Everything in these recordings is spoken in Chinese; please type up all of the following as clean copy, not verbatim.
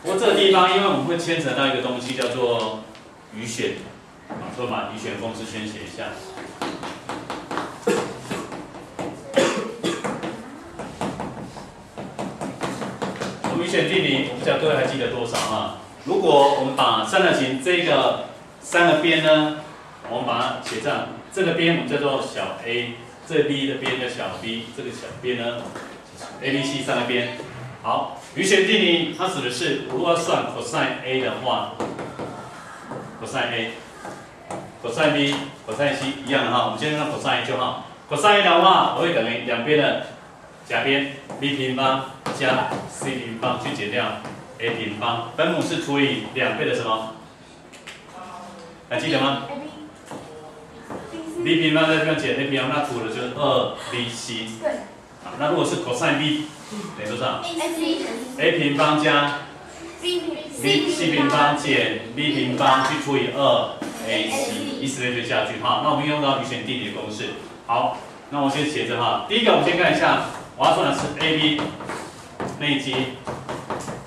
不过这个地方，因为我们会牵扯到一个东西叫做余弦，所以把余弦公式先写一下。余弦定理，我不知道各位还记得多少啊？如果我们把三角形这个三个边呢，我们把它写上，这个边我们叫做小 a， 这 b 的边叫小 b， 这个小边呢 ，a、b、c 三个边。好，余弦定理它指的是，我如果要算 cosine a 的话 ，cosine a、cosine b、cosine c 一样的哈，我们先看 cosine a 就好。cosine a 的话，我会等于两边的夹边 b 平方加 c 平方去减掉 a 平方，分母是除以2倍的什么？还记得吗 ？b 平方在这边减 a 平方，那除的就是 2bc。对。好，那如果是 cosine b 等于多少 ？a 平方加 c 平方减 b 平方去除以 2ac， 以此类推下去哈。那我们用到余弦定理的公式。好，那我先写着哈。第一个我们先看一下，我要算的是 AB 内积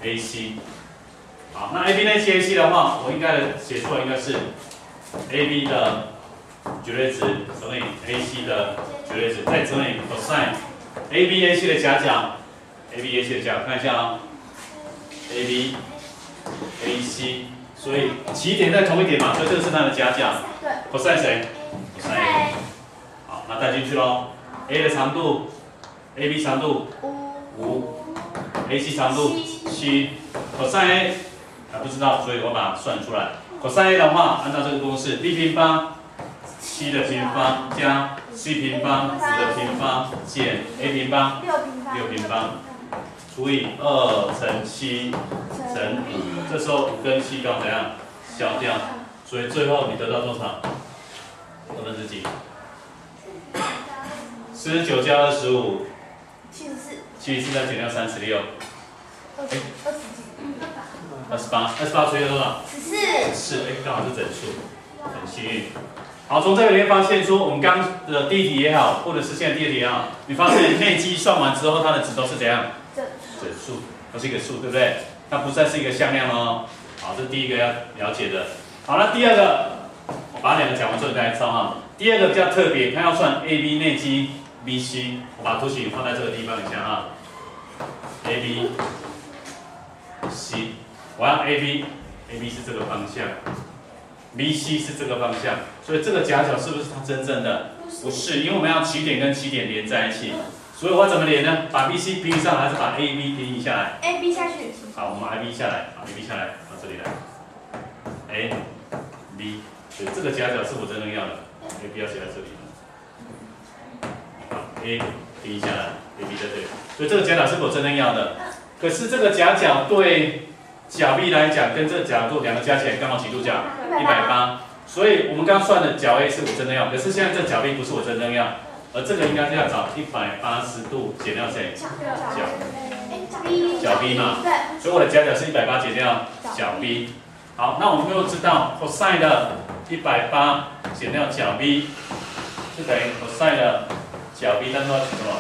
AC。好，那 AB 内积 AC 的话，我应该写出来应该是 AB 的绝对值乘以 AC 的绝对值，再乘以 cosine AB AC 的夹角 ，AB AC 的夹角，看一下啊、AB AC， 所以起点在同一点嘛，所以这个是它的夹角。对。cosine 谁 ？cosine A。好，那带进去喽。A 的长度 ，AB 长度5，AC 长度7，cosine A 还不知道，所以我把它算出来。cosine A 的话，按照这个公式 ，b 平方7的平方加 c 平方5的平方减 a 平方6平方除以2乘7乘5，这时候5跟7刚怎样消掉，所以最后你得到多少？2分之几？49加25，74再减掉36，哎，28除以多少？14，哎，刚好是整数，很幸运。好，从这个里面发现说，我们刚的第一题也好，或者是现在第二题也好，你发现内积算完之后，它的值都是怎样？整数，都是一个数，对不对？它不再是一个向量哦。好，这是第一个要了解的。好了，第二个，我把2个讲完之后大家知道哈。第二个比较特别，它要算 AB 内积 BC， 我把图形放在这个地方一下啊。AB C， 我要 AB 是这个方向。BC 是这个方向，所以这个夹角是不是它真正的？不是，因为我们要起点跟起点连在一起，所以我要怎么连呢？把 BC 拼上来，还是把 AB 拼下来 ？AB 下去。好，我们 AB 下来，好 AB 下来，到这里来 ，AB， 所以这个夹角是我真正要的 ，AB 要写在这里。好 ，A 拼下来 ，AB 在这里，所以这个夹角是我真正要的。可是这个夹角对角 B 来讲，跟这个角度2个加起来刚好几度角？180。所以我们刚刚算的角 A 是我真正要，可是现在这角 B 不是我真正要，而这个应该是要找180度减掉谁？角 B 嘛。对。所以我的夹角是180减掉角 B。好，那我们又知道 cosine 的180减掉角 B 是等于 cosine 的角 B， 但是要取什么？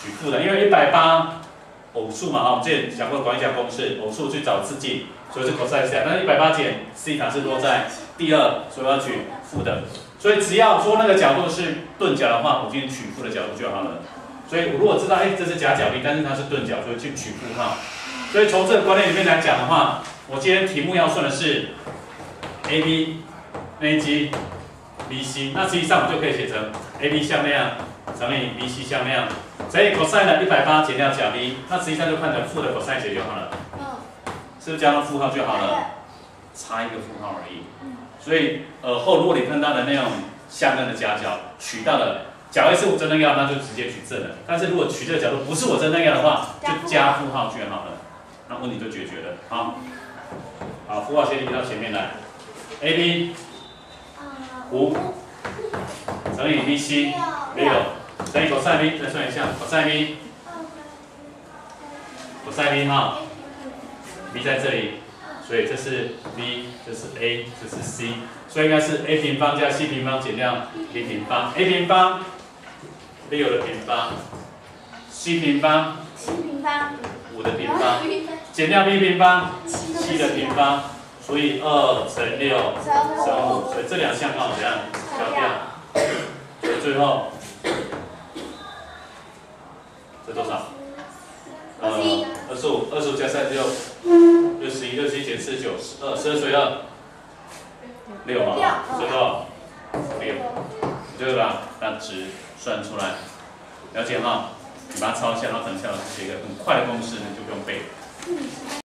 取负的，因为180。偶数嘛，我们之前讲过管一下公式，偶数去找自近，所以是 cosine 下，但是180减西塔是落在第2，所以要取负的。所以只要说那个角度是钝角的话，我今天取负的角度就好了。所以我如果知道，这是夹角 B， 但是它是钝角，所以去取负号。所以从这个观念里面来讲的话，我今天题目要算的是 AB 内积 BC， 那实际上我就可以写成 AB 向量乘以 BC 向量。所以 cosine 的180减掉角 B， 那实际上就看成负的 cosine 写就好了。是不是加上负号就好了？差一个负号而已。所以后如果你看到的那种向量的夹角取到了角 A 是我真正要，那就直接取正了。但是如果取这个角度不是我真正要的话，就加负号就好了。那问题就解决了。好，负号先移到前面来。AB 5乘以 BC 6。乘以 cosine B， 再算一下 cosine B，cosine B 哈 ，B 在这里，所以这是 B， 这是 A， 这是 C， 所以应该是 A 平方加 C 平方减掉 B 平方 ，A 平方6的平方 ，C 平方5 5的平方，减掉 b 平方7的平方，除以2乘6乘5，所以这两项刚好怎样消掉？所以最后这多少？25加36， 61， 61减4 9，12除以2， 6嘛，所以多少？6，对吧？把值算出来，了解哈？你把它抄一下，然后等一下写一个很快的公式，你就不用背了。